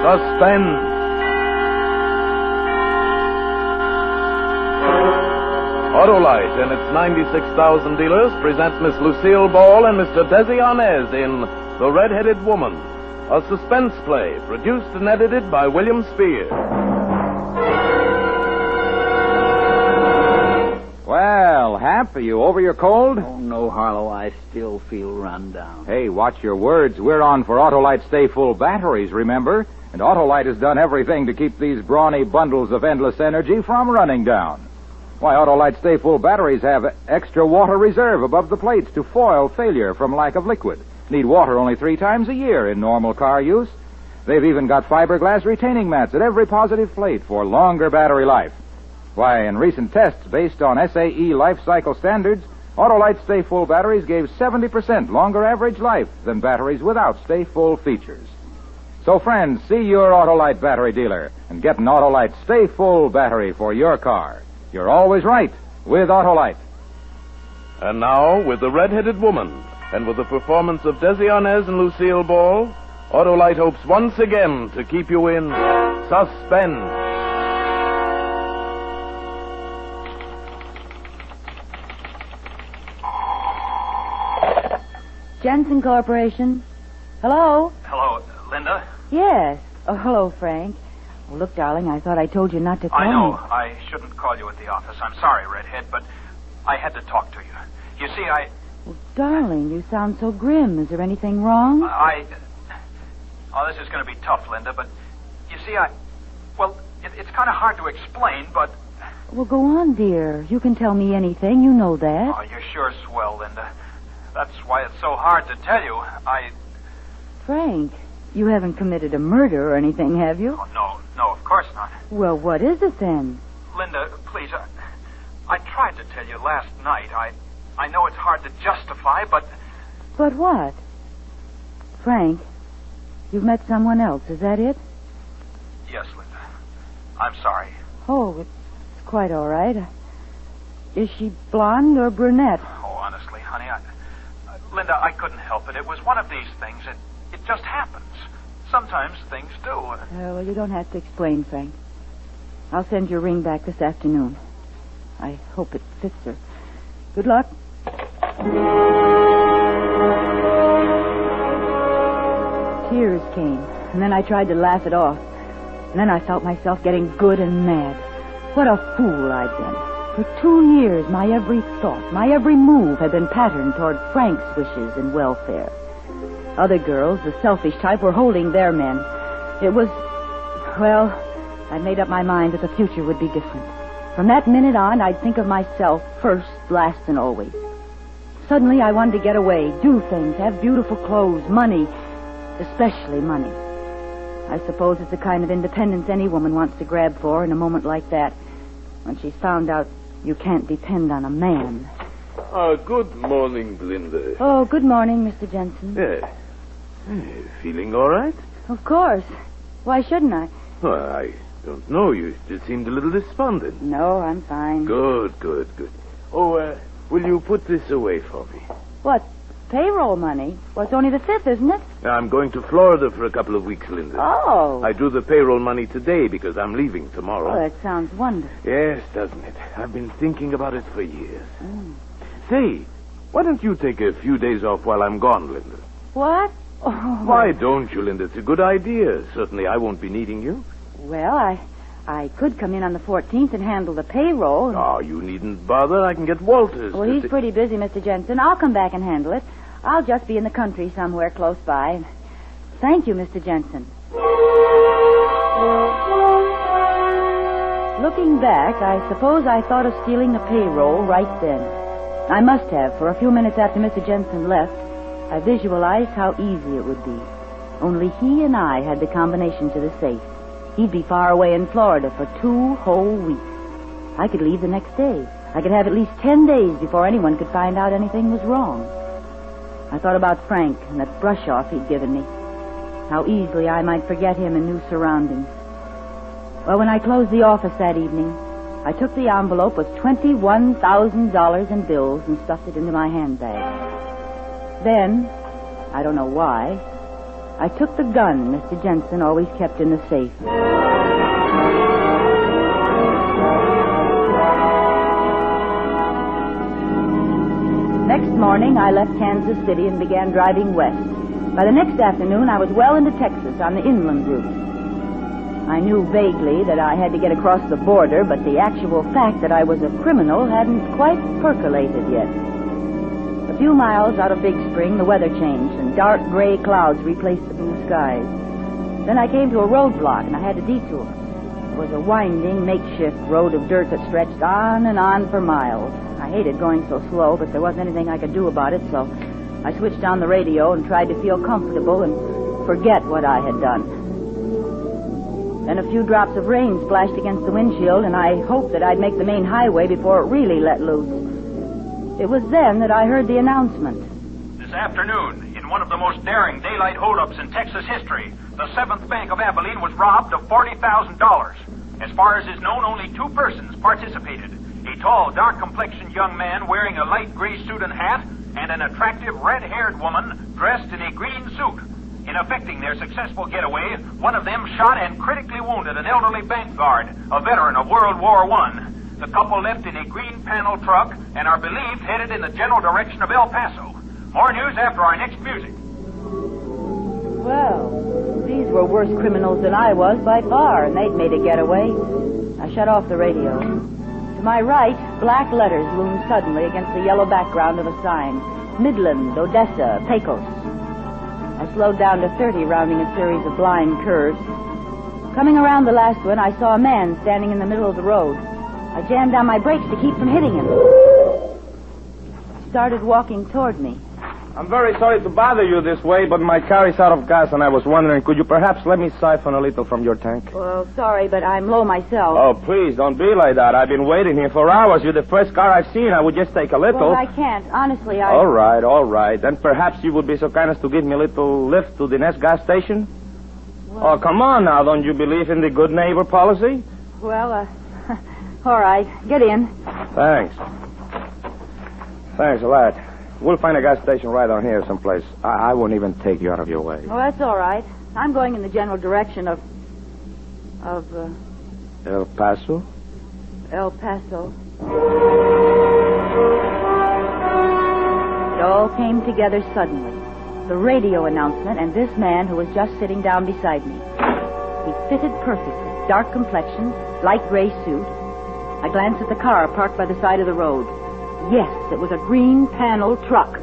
Suspense. Autolite and its 96,000 dealers present Miss Lucille Ball and Mr. Desi Arnaz in The Red-Headed Woman, a suspense play produced and edited by William Spears. Well, Hap, are you over your cold? Oh, no, Harlow. I still feel run down. Hey, watch your words. We're on for Autolite Stay Full batteries, remember? And Autolite has done everything to keep these brawny bundles of endless energy from running down. Why, Autolite Stay Full batteries have extra water reserve above the plates to foil failure from lack of liquid. Need water only 3 times a year in normal car use. They've even got fiberglass retaining mats at every positive plate for longer battery life. Why, in recent tests based on SAE life cycle standards, Autolite Stay Full batteries gave 70% longer average life than batteries without Stay Full features. So, friends, see your Autolite battery dealer and get an Autolite Stay Full battery for your car. You're always right with Autolite. And now, with The Red-Headed Woman, and with the performance of Desi Arnaz and Lucille Ball, Autolite hopes once again to keep you in suspense. Jensen Corporation. Hello? Hello, Linda? Yes. Oh, hello, Frank. Oh, look, darling, I thought I told you not to call I know. me. I shouldn't call you at the office. I'm sorry, Redhead, but I had to talk to you. You see, Well, darling, you sound so grim. Is there anything wrong? Oh, this is going to be tough, Linda, but you see, it's kind of hard to explain, but... Well, go on, dear. You can tell me anything. You know that. Oh, you're sure swell, Linda. That's why it's so hard to tell you. Frank, you haven't committed a murder or anything, have you? Oh, no, of course not. Well, what is it then? Linda, please, I tried to tell you last night. I know it's hard to justify, but... But what? Frank, you've met someone else, is that it? Yes, Linda. I'm sorry. Oh, it's quite all right. Is she blonde or brunette? Oh, honestly, honey, Linda, I couldn't help it. It was one of these things. It just happens. Sometimes things do. Well, you don't have to explain, Frank. I'll send your ring back this afternoon. I hope it fits her. Good luck. Tears came, and then I tried to laugh it off. And then I felt myself getting good and mad. What a fool I'd been. For 2 years, my every thought, my every move had been patterned toward Frank's wishes and welfare. Other girls, the selfish type, were holding their men. It was... Well, I'd made up my mind that the future would be different. From that minute on, I'd think of myself first, last, and always. Suddenly, I wanted to get away, do things, have beautiful clothes, money, especially money. I suppose it's the kind of independence any woman wants to grab for in a moment like that, when she's found out you can't depend on a man. Good morning, Linda. Oh, good morning, Mr. Jensen. Yeah. Feeling all right? Of course. Why shouldn't I? Well, I don't know. You just seemed a little despondent. No, I'm fine. Good. Oh, will you put this away for me? What? Payroll money? Well, it's only the 5th, isn't it? I'm going to Florida for a couple of weeks, Linda. Oh. I drew the payroll money today because I'm leaving tomorrow. Oh, that sounds wonderful. Yes, doesn't it? I've been thinking about it for years. Say, why don't you take a few days off while I'm gone, Linda? What? Oh. Why don't you, Linda? It's a good idea. Certainly I won't be needing you. Well, I could come in on the 14th and handle the payroll. Oh, you needn't bother. I can get Walters. Well, he's pretty busy, Mr. Jensen. I'll come back and handle it. I'll just be in the country somewhere close by. Thank you, Mr. Jensen. Looking back, I suppose I thought of stealing the payroll right then. I must have, for a few minutes after Mr. Jensen left. I visualized how easy it would be. Only he and I had the combination to the safe. He'd be far away in Florida for 2 whole weeks. I could leave the next day. I could have at least 10 days before anyone could find out anything was wrong. I thought about Frank and that brush-off he'd given me. How easily I might forget him in new surroundings. Well, when I closed the office that evening, I took the envelope with $21,000 in bills and stuffed it into my handbag. Then, I don't know why, I took the gun Mr. Jensen always kept in the safe. Next morning, I left Kansas City and began driving west. By the next afternoon, I was well into Texas on the inland route. I knew vaguely that I had to get across the border, but the actual fact that I was a criminal hadn't quite percolated yet. A few miles out of Big Spring, the weather changed, and dark gray clouds replaced the blue skies. Then I came to a roadblock, and I had to detour. It was a winding, makeshift road of dirt that stretched on and on for miles. I hated going so slow, but there wasn't anything I could do about it, so I switched on the radio and tried to feel comfortable and forget what I had done. Then a few drops of rain splashed against the windshield, and I hoped that I'd make the main highway before it really let loose. It was then that I heard the announcement. This afternoon, in one of the most daring daylight holdups in Texas history, the 7th Bank of Abilene was robbed of $40,000. As far as is known, only 2 persons participated. A tall, dark-complexioned young man wearing a light gray suit and hat, and an attractive red-haired woman dressed in a green suit. In effecting their successful getaway, one of them shot and critically wounded an elderly bank guard, a veteran of World War I. The couple left in a green panel truck and are believed headed in the general direction of El Paso. More news after our next music. Well, these were worse criminals than I was by far, and they'd made a getaway. I shut off the radio. To my right, black letters loomed suddenly against the yellow background of a sign. Midland, Odessa, Pecos. I slowed down to 30, rounding a series of blind curves. Coming around the last one, I saw a man standing in the middle of the road. I jammed on my brakes to keep from hitting him. He started walking toward me. I'm very sorry to bother you this way, but my car is out of gas, and I was wondering, could you perhaps let me siphon a little from your tank? Well, sorry, but I'm low myself. Oh, please, don't be like that. I've been waiting here for hours. You're the first car I've seen. I would just take a little. Well, I can't. Honestly, All right. Then perhaps you would be so kind as to give me a little lift to the next gas station? Well, oh, come on now. Don't you believe in the good neighbor policy? Well, all right. Get in. Thanks a lot. We'll find a gas station right on here someplace. I won't even take you out of your way. Well, that's all right. I'm going in the general direction of El Paso? El Paso. It all came together suddenly. The radio announcement and this man who was just sitting down beside me. He fitted perfectly. Dark complexion, light gray suit. I glanced at the car parked by the side of the road. Yes, it was a green panel truck.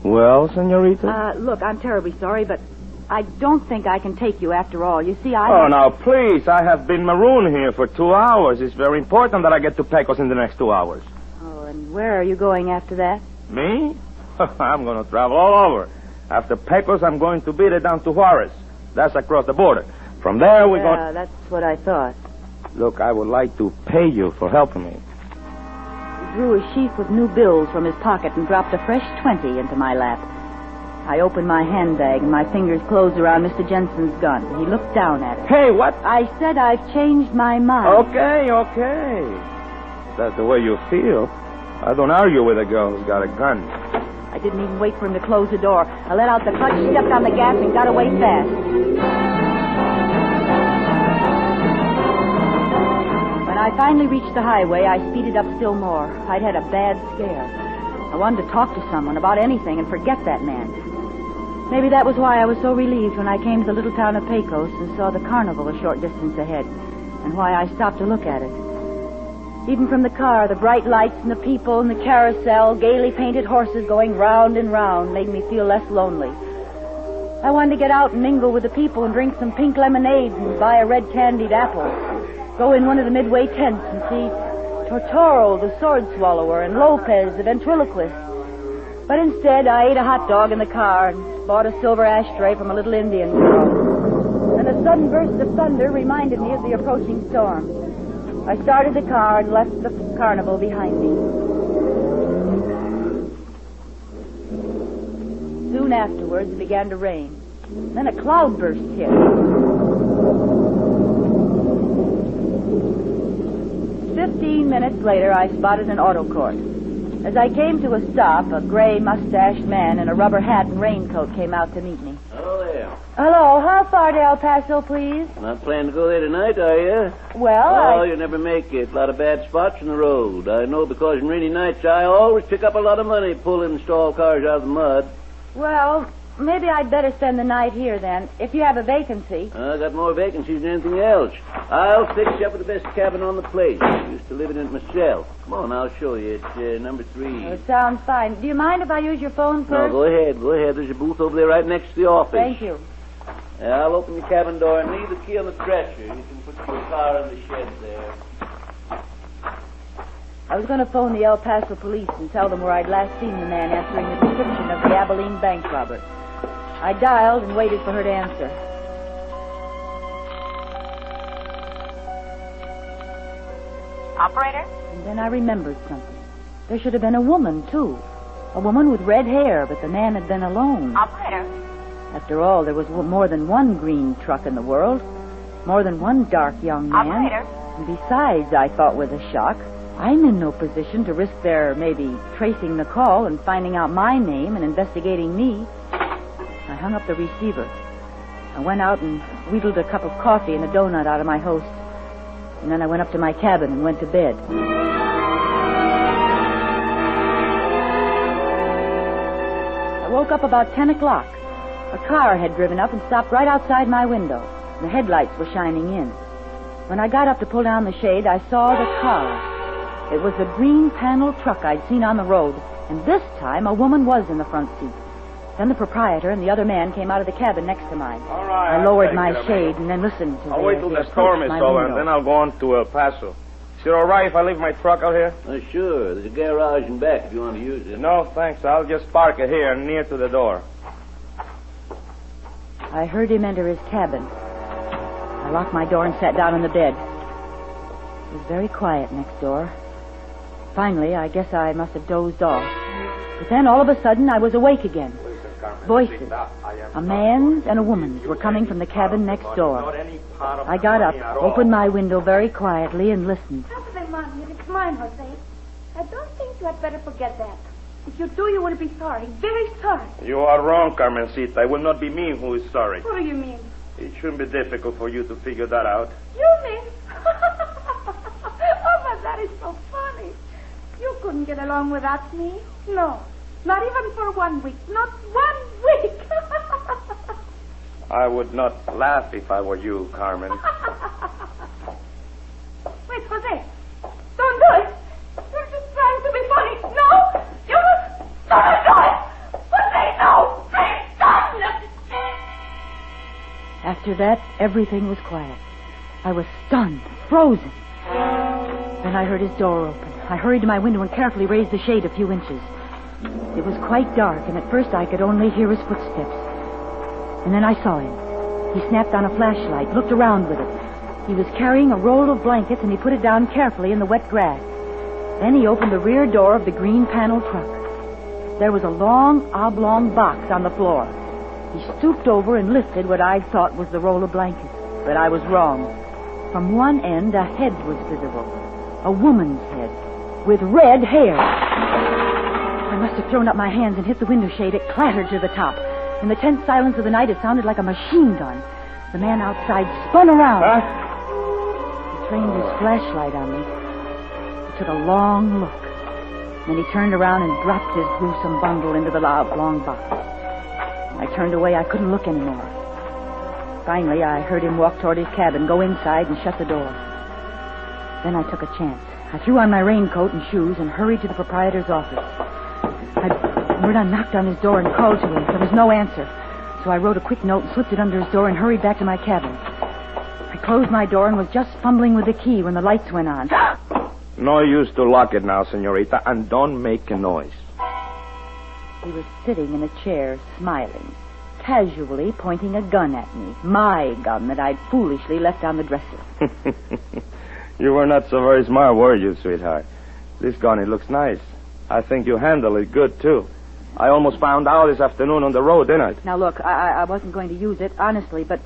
Well, senorita? Look, I'm terribly sorry, but I don't think I can take you after all. You see, Oh, now, please. I have been marooned here for 2 hours. It's very important that I get to Pecos in the next 2 hours. Oh, and where are you going after that? Me? I'm going to travel all over. After Pecos, I'm going to beat it down to Juarez. That's across the border. From there, we're going... Yeah, that's what I thought. Look, I would like to pay you for helping me. He drew a sheaf with new bills from his pocket and dropped a fresh 20 into my lap. I opened my handbag and my fingers closed around Mr. Jensen's gun. He looked down at it. Hey, what? I said I've changed my mind. Okay. That's the way you feel. I don't argue with a girl who's got a gun. I didn't even wait for him to close the door. I let out the clutch, stepped on the gas, and got away fast. When I finally reached the highway, I speeded up still more. I'd had a bad scare. I wanted to talk to someone about anything and forget that man. Maybe that was why I was so relieved when I came to the little town of Pecos and saw the carnival a short distance ahead, and why I stopped to look at it. Even from the car, the bright lights and the people and the carousel, gaily painted horses going round and round made me feel less lonely. I wanted to get out and mingle with the people and drink some pink lemonade and buy a red candied apple. Go in one of the midway tents and see Tortoro, the sword swallower, and Lopez, the ventriloquist. But instead, I ate a hot dog in the car and bought a silver ashtray from a little Indian girl. And a sudden burst of thunder reminded me of the approaching storm. I started the car and left the carnival behind me. Soon afterwards, it began to rain. Then a cloudburst hit. 15 minutes later, I spotted an auto court. As I came to a stop, a gray, mustached man in a rubber hat and raincoat came out to meet me. Oh, there, Hello, how far to El Paso, please? Not planning to go there tonight, are you? Well, You never make it. A lot of bad spots in the road. I know because in rainy nights I always pick up a lot of money pulling stalled cars out of the mud. Well, maybe I'd better spend the night here then, if you have a vacancy. I got more vacancies than anything else. I'll fix you up with the best cabin on the place. Used to live in it myself. Come on, I'll show you. It's number 3. It sounds fine. Do you mind if I use your phone No, first? go ahead. Go ahead. There's a booth over there right next to the office. Thank you. I'll open the cabin door and leave the key on the dresser. You can put your car in the shed there. I was going to phone the El Paso police and tell them where I'd last seen the man answering the description of the Abilene bank robber. I dialed and waited for her to answer. Operator? And then I remembered something. There should have been a woman, too. A woman with red hair, but the man had been alone. Operator? After all, there was more than one green truck in the world. More than one dark young man. Operator? And besides, I thought with a shock, I'm in no position to risk their maybe tracing the call and finding out my name and investigating me. I hung up the receiver. I went out and wheedled a cup of coffee and a donut out of my host. And then I went up to my cabin and went to bed. I woke up about 10 o'clock. A car had driven up and stopped right outside my window. The headlights were shining in. When I got up to pull down the shade, I saw the car. It was the green panel truck I'd seen on the road, and this time a woman was in the front seat. Then the proprietor and the other man came out of the cabin next to mine. All right. I lowered my shade and then listened to I'll wait till the storm is over, and then I'll go on to El Paso. Is it all right if I leave my truck out here? Sure. There's a garage in back if you want to use it. No, thanks. I'll just park it here near to the door. I heard him enter his cabin. I locked my door and sat down on the bed. It was very quiet next door. Finally, I guess I must have dozed off. But then, all of a sudden, I was awake again. Voices, a man's and a woman's, were coming from the cabin next door. I got up, opened my window very quietly, and listened. Saturday morning, it's mine, Jose. I don't think you had better forget that. If you do, you will be sorry. Very sorry. You are wrong, Carmencita. It will not be me who is sorry. What do you mean? It shouldn't be difficult for you to figure that out. You mean? Oh, but that is so funny. You couldn't get along without me. No. Not even for 1 week. Not 1 week. I would not laugh if I were you, Carmen. Wait, Jose. Don't do it. You're just trying to be funny. No. You don't do it. Jose, no. Please don't. After that, everything was quiet. I was stunned, frozen. Then I heard his door open. I hurried to my window and carefully raised the shade a few inches. It was quite dark, and at first I could only hear his footsteps. And then I saw him. He snapped on a flashlight, looked around with it. He was carrying a roll of blankets, and he put it down carefully in the wet grass. Then he opened the rear door of the green panel truck. There was a long, oblong box on the floor. He stooped over and lifted what I thought was the roll of blankets. But I was wrong. From one end, a head was visible. A woman's head, with red hair. I must have thrown up my hands and hit the window shade. It clattered to the top. In the tense silence of the night, it sounded like a machine gun. The man outside spun around. He trained his flashlight on me. He took a long look. Then he turned around and dropped his gruesome bundle into the long box. I turned away. I couldn't look anymore. Finally, I heard him walk toward his cabin, go inside, and shut the door. Then I took a chance. I threw on my raincoat and shoes and hurried to the proprietor's office. I knocked on his door and called to him. There was no answer. So I wrote a quick note and slipped it under his door and hurried back to my cabin. I closed my door and was just fumbling with the key when the lights went on. No use to lock it now, senorita, and don't make a noise. He was sitting in a chair, smiling, casually pointing a gun at me. My gun that I'd foolishly left on the dresser. You were not so very smart, were you, sweetheart? This gun, it looks nice. I think you handle it good, too. I almost found out this afternoon on the road, didn't I? Now, look, I wasn't going to use it, honestly, but,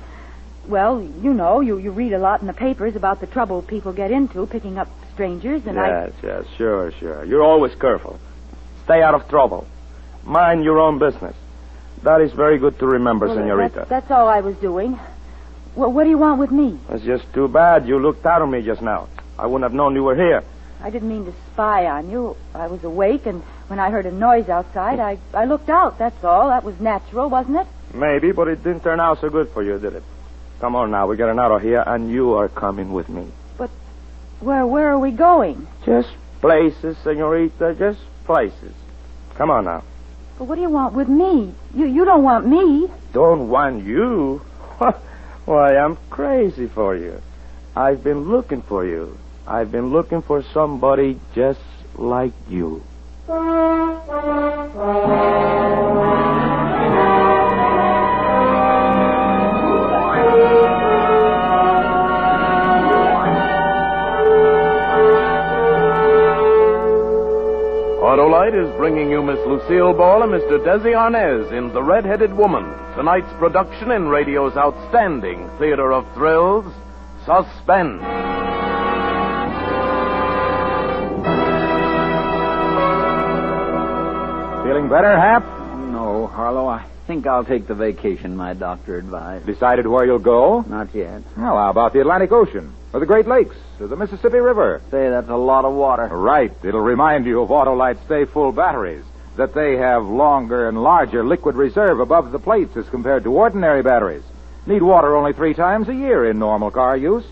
well, you know, you read a lot in the papers about the trouble people get into picking up strangers, and Yes, sure. You're always careful. Stay out of trouble. Mind your own business. That is very good to remember, Well, senorita. That's all I was doing. What do you want with me? It's just too bad you looked out on me just now. I wouldn't have known you were here. I didn't mean to spy on you. I was awake, and when I heard a noise outside, I looked out, that's all. That was natural, wasn't it? Maybe, but it didn't turn out so good for you, did it? Come on now, we're getting out of here, and you are coming with me. But where are we going? Just places, senorita, just places. Come on now. But what do you want with me? You don't want me. Don't want you? Why, I'm crazy for you. I've been looking for you. I've been looking for somebody just like you. Autolite is bringing you Miss Lucille Ball and Mr. Desi Arnaz in The Red-Headed Woman, tonight's production in radio's outstanding theater of thrills, Suspense. Feeling better, Hap? No, Harlow, I think I'll take the vacation my doctor advised. Decided where you'll go? Not yet. Well, how about the Atlantic Ocean, or the Great Lakes, or the Mississippi River? Say, that's a lot of water. Right. It'll remind you of Autolite Stay Full batteries, that they have longer and larger liquid reserve above the plates as compared to ordinary batteries. Need water only 3 times a year in normal car use.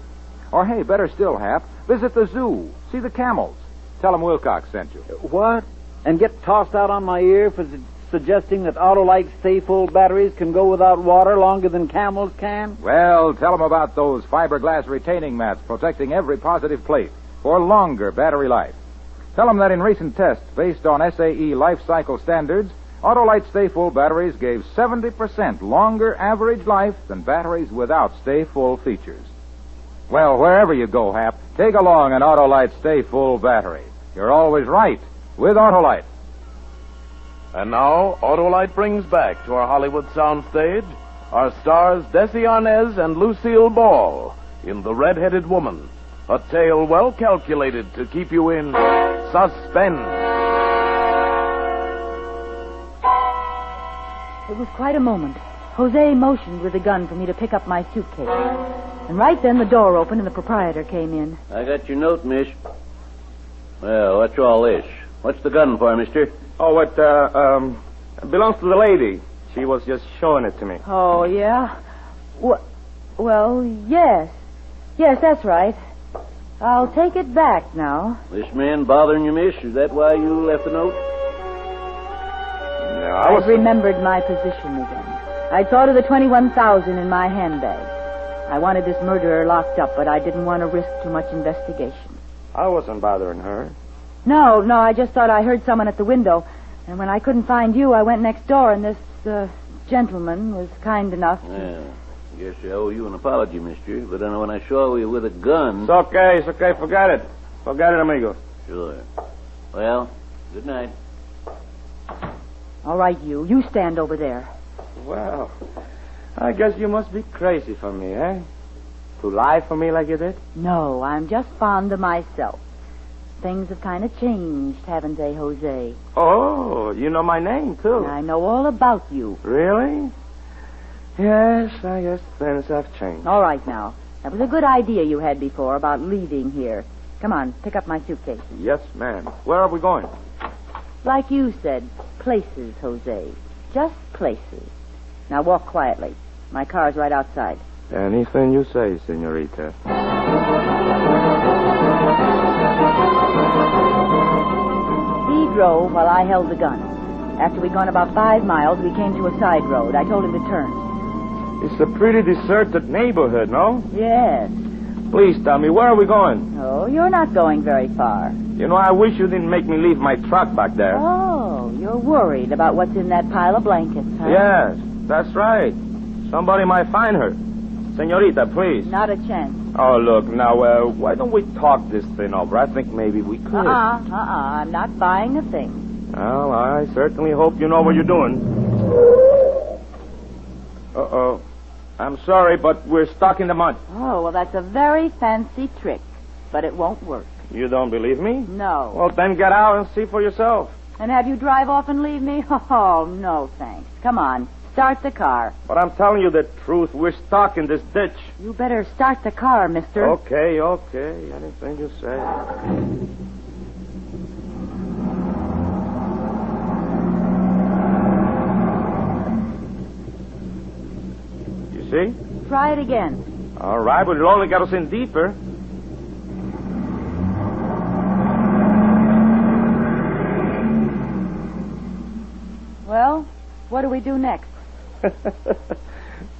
Or, hey, better still, Hap, visit the zoo. See the camels. Tell them Wilcox sent you. What? And get tossed out on my ear for suggesting that Autolite Stay Full batteries can go without water longer than camels can? Well, tell them about those fiberglass retaining mats protecting every positive plate for longer battery life. Tell them that in recent tests based on SAE life cycle standards, Autolite Stay Full batteries gave 70% longer average life than batteries without Stay Full features. Well, wherever you go, Hap, take along an Autolite Stay Full battery. You're always right with Autolite. And now, Autolite brings back to our Hollywood soundstage our stars Desi Arnaz and Lucille Ball in The Red-Headed Woman, a tale well calculated to keep you in suspense. It was quite a moment. Jose motioned with a gun for me to pick up my suitcase. And right then the door opened and the proprietor came in. I got your note, miss. Well, what's all this? What's the gun for, mister? Oh, it belongs to the lady. She was just showing it to me. Oh, yeah? Well, yes. Yes, that's right. I'll take it back now. This man bothering you, miss? Is that why you left the note? No, I remembered my position again. I thought of the $21,000 in my handbag. I wanted this murderer locked up, but I didn't want to risk too much investigation. I wasn't bothering her. No, I just thought I heard someone at the window. And when I couldn't find you, I went next door, and this gentleman was kind enough to... Yeah, I guess I owe you an apology, mister. But then when I saw you with a gun... It's okay. Forget it. Forget it, amigo. Sure. Well, good night. All right, you stand over there. Well, I guess you must be crazy for me, eh? To lie for me like you did? No, I'm just fond of myself. Things have kind of changed, haven't they, Jose? Oh, you know my name, too. I know all about you. Really? Yes, I guess things have changed. All right, now. That was a good idea you had before about leaving here. Come on, pick up my suitcase. Yes, ma'am. Where are we going? Like you said, places, Jose. Just places. Now walk quietly. My car's right outside. Anything you say, senorita. He drove while I held the gun. After we'd gone about 5 miles, we came to a side road. I told him to turn. It's a pretty deserted neighborhood, no? Yes. Please tell me, where are we going? Oh, you're not going very far. You know, I wish you didn't make me leave my truck back there. Oh, you're worried about what's in that pile of blankets, huh? Yes, that's right. Somebody might find her. Senorita, please. Not a chance. Oh, look, now, why don't we talk this thing over? I think maybe we could. I'm not buying a thing. Well, I certainly hope you know what you're doing. Uh-oh. I'm sorry, but we're stuck in the mud. Oh, well, that's a very fancy trick, but it won't work. You don't believe me? No. Well, then get out and see for yourself. And have you drive off and leave me? Oh, no, thanks. Come on, start the car. But I'm telling you the truth. We're stuck in this ditch. You better start the car, mister. Okay. Anything you say. You see? Try it again. All right, but it'll only get us in deeper. Well, what do we do next?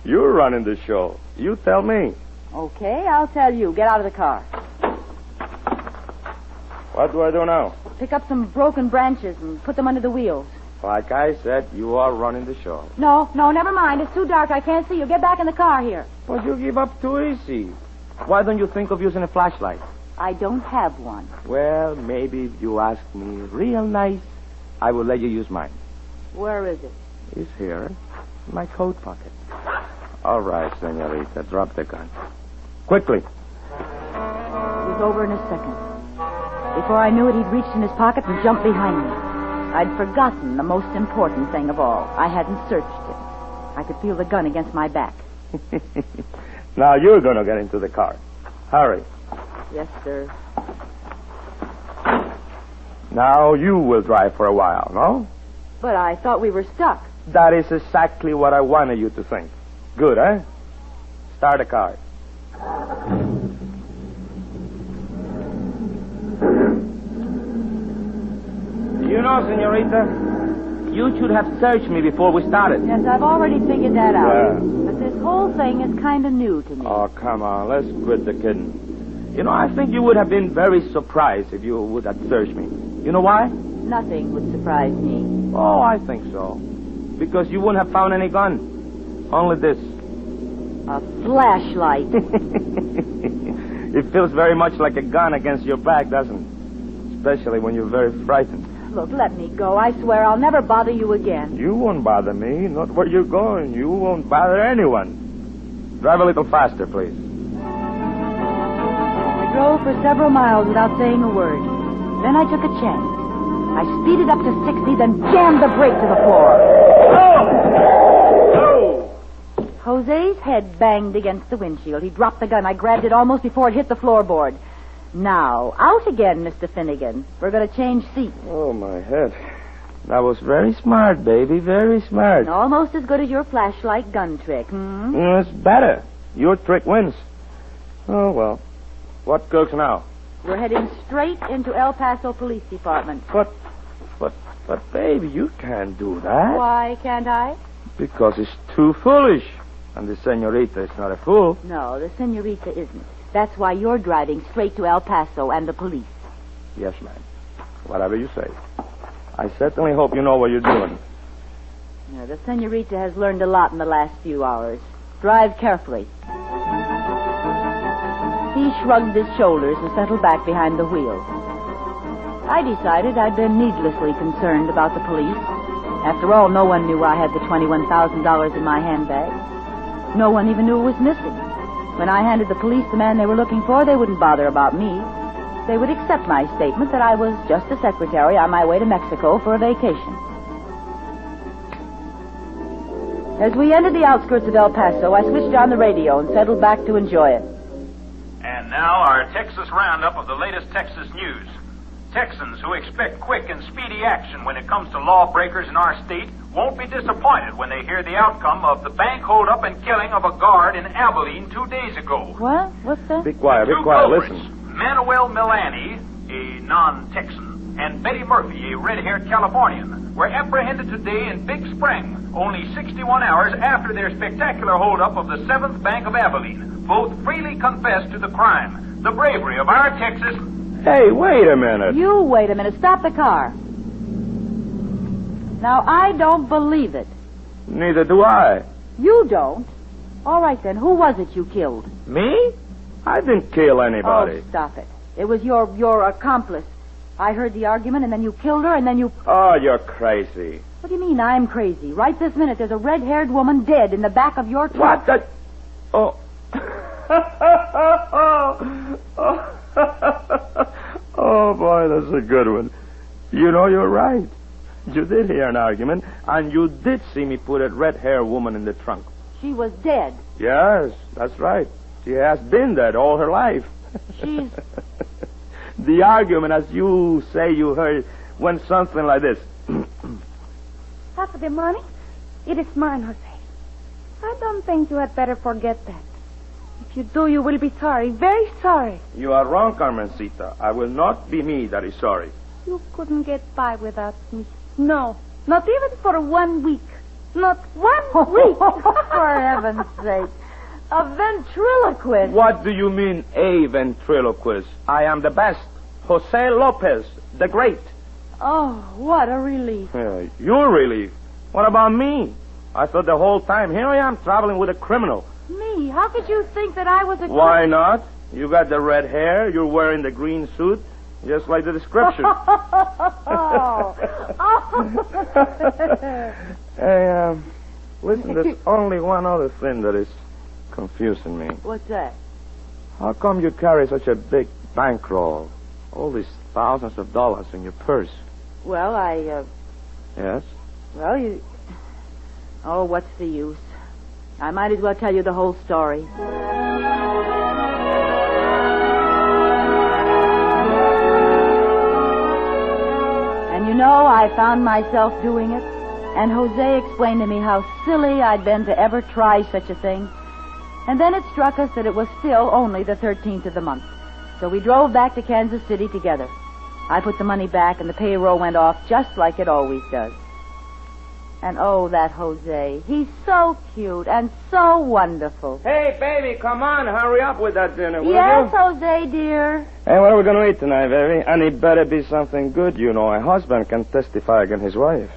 You're running the show. You tell me. Okay, I'll tell you. Get out of the car. What do I do now? Pick up some broken branches and put them under the wheels. Like I said, you are running the show. No, never mind. It's too dark. I can't see you. Get back in the car here. But you give up too easy. Why don't you think of using a flashlight? I don't have one. Well, maybe if you ask me real nice, I will let you use mine. Where is it? It's here, in my coat pocket. All right, senorita, drop the gun. Quickly. It was over in a second. Before I knew it, he'd reached in his pocket and jumped behind me. I'd forgotten the most important thing of all. I hadn't searched it. I could feel the gun against my back. Now you're going to get into the car. Hurry. Yes, sir. Now you will drive for a while, no? But I thought we were stuck. That is exactly what I wanted you to think. Good, eh? Start the car. You know, senorita, you should have searched me before we started. Yes, I've already figured that out. Yeah. But this whole thing is kind of new to me. Oh, come on. Let's quit the kidding. You know, I think you would have been very surprised if you would have searched me. You know why? Nothing would surprise me. Oh, I think so. Because you wouldn't have found any gun. Only this. A flashlight. It feels very much like a gun against your back, doesn't it? Especially when you're very frightened. Look, let me go. I swear I'll never bother you again. You won't bother me. Not where you're going. You won't bother anyone. Drive a little faster, please. I drove for several miles without saying a word. Then I took a chance. I speeded up to 60, then jammed the brake to the floor. Oh! Jose's head banged against the windshield. He dropped the gun. I grabbed it almost before it hit the floorboard. Now, out again, Mr. Finnegan. We're going to change seats. Oh, my head. That was very smart, baby. Very smart. Almost as good as your flashlight gun trick, hmm? It's better. Your trick wins. Oh, well. What cooks now? We're heading straight into El Paso Police Department. But, baby, you can't do that. Why can't I? Because it's too foolish. And the senorita is not a fool. No, the senorita isn't. That's why you're driving straight to El Paso and the police. Yes, ma'am. Whatever you say. I certainly hope you know what you're doing. Yeah, the senorita has learned a lot in the last few hours. Drive carefully. He shrugged his shoulders and settled back behind the wheel. I decided I'd been needlessly concerned about the police. After all, no one knew I had the $21,000 in my handbag. No one even knew it was missing. When I handed the police the man they were looking for, they wouldn't bother about me. They would accept my statement that I was just a secretary on my way to Mexico for a vacation. As we entered the outskirts of El Paso, I switched on the radio and settled back to enjoy it. And now our Texas roundup of the latest Texas news. Texans who expect quick and speedy action when it comes to lawbreakers in our state won't be disappointed when they hear the outcome of the bank holdup and killing of a guard in Abilene 2 days ago. What? What's that? Be quiet, Two culprits, listen. Manuel Milani, a non-Texan, and Betty Murphy, a red-haired Californian, were apprehended today in Big Spring, only 61 hours after their spectacular holdup of the 7th Bank of Abilene. Both freely confessed to the crime. The bravery of our Texas... Hey, wait a minute. You wait a minute. Stop the car. Now, I don't believe it. Neither do I. You don't? All right, then. Who was it you killed? Me? I didn't kill anybody. Oh, stop it. It was your accomplice. I heard the argument, and then you killed her, and then you... Oh, you're crazy. What do you mean I'm crazy? Right this minute, there's a red-haired woman dead in the back of your truck. What the... Oh. Oh, boy, that's a good one. You know, you're right. You did hear an argument, and you did see me put a red-haired woman in the trunk. She was dead. Yes, that's right. She has been dead all her life. She's... The argument, as you say you heard, went something like this. Half of the money? It is mine, Jose. I don't think you had better forget that. If you do, you will be sorry, very sorry. You are wrong, Carmencita. I will not be me that is sorry. You couldn't get by without me. No, not even for 1 week. Not 1 week. For heaven's sake. A ventriloquist. What do you mean, a ventriloquist? I am the best. Jose Lopez, the great. Oh, what a relief. Your relief? What about me? I thought the whole time, here I am traveling with a criminal. Me? How could you think that I was a... Why not? You got the red hair, you're wearing the green suit, just like the description. Hey, listen, there's only one other thing that is confusing me. What's that? How come you carry such a big bankroll? All these thousands of dollars in your purse. Well, Yes? Well, you... Oh, what's the use? I might as well tell you the whole story. And you know, I found myself doing it. And Jose explained to me how silly I'd been to ever try such a thing. And then it struck us that it was still only the 13th of the month. So we drove back to Kansas City together. I put the money back and the payroll went off just like it always does. And oh, that Jose. He's so cute and so wonderful. Hey, baby, come on. Hurry up with that dinner, will Yes, you? Jose, dear. Hey, what are we going to eat tonight, baby? And it better be something good, you know. A husband can testify against his wife.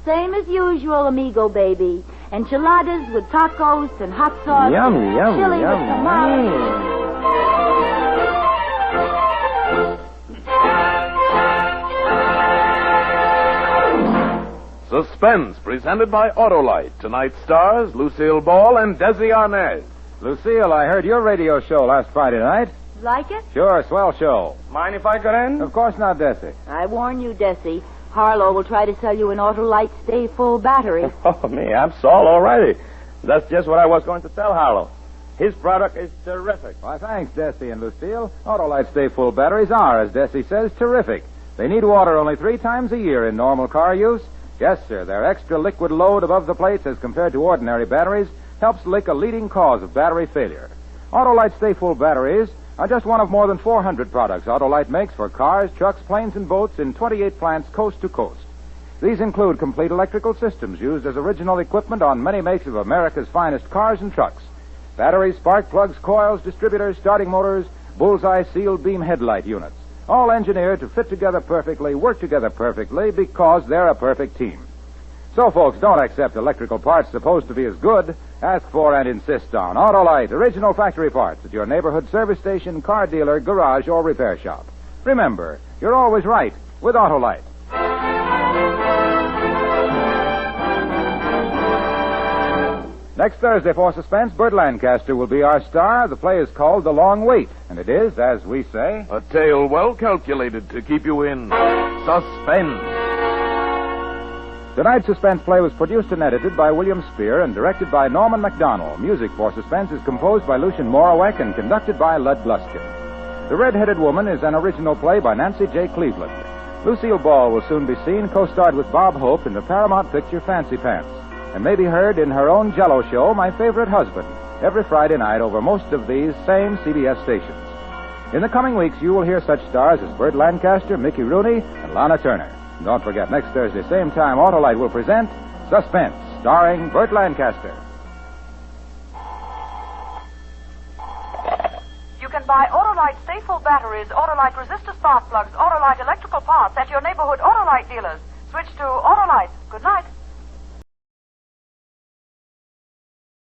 Same as usual, amigo, baby. Enchiladas with tacos and hot sauce. Yum, yum, chili yum. with tamales. Suspense, presented by Autolite. Tonight's stars, Lucille Ball and Desi Arnaz. Lucille, I heard your radio show last Friday night. Like it? Sure, swell show. Mind if I get in? Of course not, Desi. I warn you, Desi. Harlow will try to sell you an Autolite Stay Full battery. Oh, me, I'm sold already. That's just what I was going to tell Harlow. His product is terrific. Why, thanks, Desi and Lucille. Autolite Stay Full batteries are, as Desi says, terrific. They need water only 3 times a year in normal car use. Yes, sir, their extra liquid load above the plates as compared to ordinary batteries helps lick a leading cause of battery failure. Autolite Stay Full batteries are just one of more than 400 products Autolite makes for cars, trucks, planes, and boats in 28 plants coast to coast. These include complete electrical systems used as original equipment on many makes of America's finest cars and trucks. Batteries, spark plugs, coils, distributors, starting motors, bullseye sealed beam headlight units. All engineered to fit together perfectly, work together perfectly, because they're a perfect team. So, folks, don't accept electrical parts supposed to be as good. Ask for and insist on Autolite, original factory parts at your neighborhood service station, car dealer, garage, or repair shop. Remember, you're always right with Autolite. Next Thursday for Suspense, Burt Lancaster will be our star. The play is called The Long Wait, and it is, as we say, A tale well calculated to keep you in suspense. Tonight's Suspense play was produced and edited by William Spear and directed by Norman MacDonald. Music for Suspense is composed by Lucien Morawek and conducted by Lud Gluskin. The Red-Headed Woman is an original play by Nancy J. Cleveland. Lucille Ball will soon be seen co-starred with Bob Hope in the Paramount picture Fancy Pants, and may be heard in her own Jell-O show, My Favorite Husband, every Friday night over most of these same CBS stations. In the coming weeks, you will hear such stars as Burt Lancaster, Mickey Rooney, and Lana Turner. And don't forget, next Thursday, same time, Autolite will present Suspense, starring Burt Lancaster. You can buy Autolite Stay Full batteries, Autolite resistor spark plugs, Autolite electrical parts at your neighborhood Autolite dealers. Switch to Autolite. Good night.